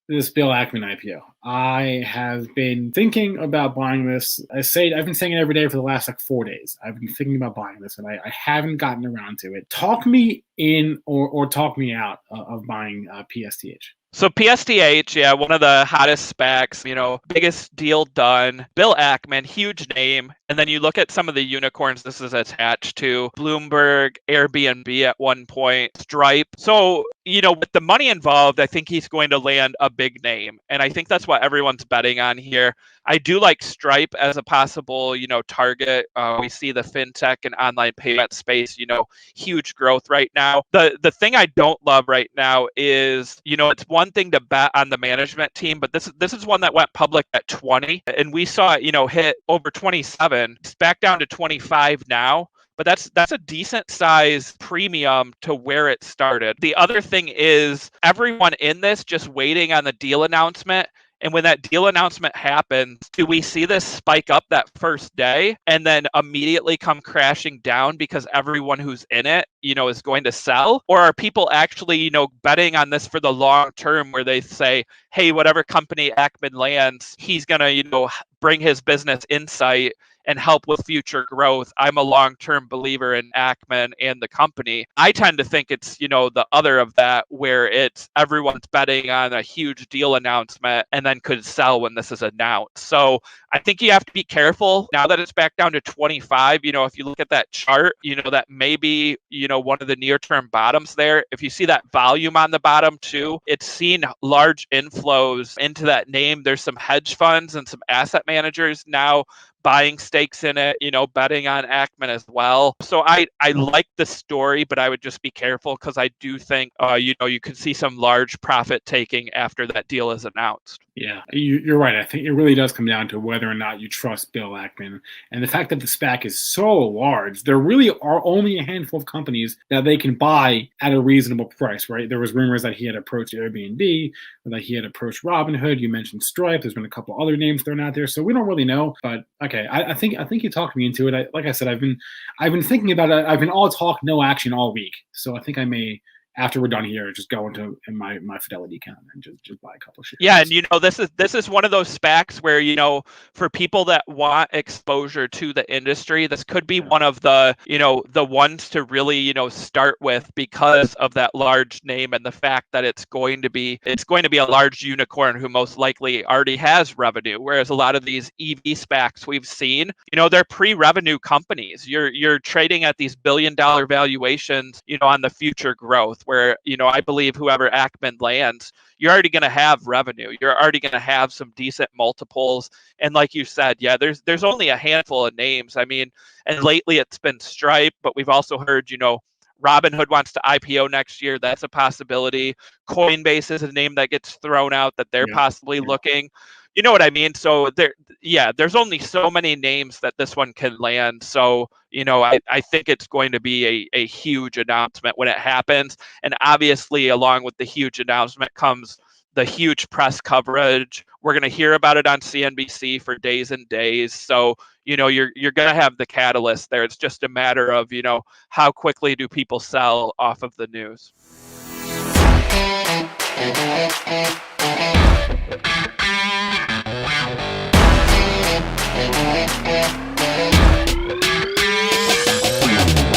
this Bill Ackman IPO. I have been thinking about buying this. I've been saying it every day for the last like 4 days. I've been thinking about buying this, and I haven't gotten around to it. Talk me in or talk me out of buying psth. So psth, yeah, one of the hottest SPACs, biggest deal done. Bill Ackman, huge name. And then you look at some of the unicorns this is attached to: Bloomberg, Airbnb at one point, Stripe. So, with the money involved, I think he's going to land a big name. And I think that's what everyone's betting on here. I do like Stripe as a possible, target. We see the fintech and online payment space, huge growth right now. The thing I don't love right now is, it's one thing to bet on the management team, but this is one that went public at 20, and we saw it, hit over 27. It's back down to 25 now. But that's a decent size premium to where it started. The other thing is everyone in this just waiting on the deal announcement. And when that deal announcement happens, do we see this spike up that first day and then immediately come crashing down because everyone who's in it, is going to sell? Or are people actually, betting on this for the long term, where they say, hey, whatever company Ackman lands, he's going to, bring his business insight and help with future growth. I'm a long-term believer in Ackman and the company. I tend to think it's, the other of that, where it's everyone's betting on a huge deal announcement and then could sell when this is announced. So I think you have to be careful now that it's back down to 25. If you look at that chart, that may be, one of the near-term bottoms there. If you see that volume on the bottom too, it's seen large inflows into that name. There's some hedge funds and some asset managers now buying stakes in it, betting on Ackman as well. So I like the story, but I would just be careful, because I do think, you could see some large profit taking after that deal is announced. Yeah, you're right. I think it really does come down to whether or not you trust Bill Ackman. And the fact that the SPAC is so large, there really are only a handful of companies that they can buy at a reasonable price, right? There was rumors that he had approached Airbnb, or that he had approached Robinhood. You mentioned Stripe. There's been a couple other names thrown out there, so we don't really know. But okay, I think you talked me into it. Like I said, I've been thinking about it. I've been all talk, no action all week. So I think I may, after we're done here, just go into my Fidelity account and just buy a couple shares. Yeah, and this is one of those SPACs where, for people that want exposure to the industry, this could be one of the, the ones to really, start with, because of that large name and the fact that it's going to be a large unicorn who most likely already has revenue. Whereas a lot of these EV SPACs we've seen, they're pre-revenue companies. You're trading at these billion-dollar valuations, on the future growth, where, I believe whoever Ackman lands, you're already going to have revenue. You're already going to have some decent multiples. And like you said, yeah, there's only a handful of names. I mean, and lately it's been Stripe, but we've also heard, Robinhood wants to IPO next year. That's a possibility. Coinbase is a name that gets thrown out that they're possibly looking. You know what I mean? So there's only so many names that this one can land. So, I think it's going to be a huge announcement when it happens. And obviously, along with the huge announcement comes the huge press coverage. We're going to hear about it on CNBC for days and days. So, you're going to have the catalyst there. It's just a matter of, how quickly do people sell off of the news.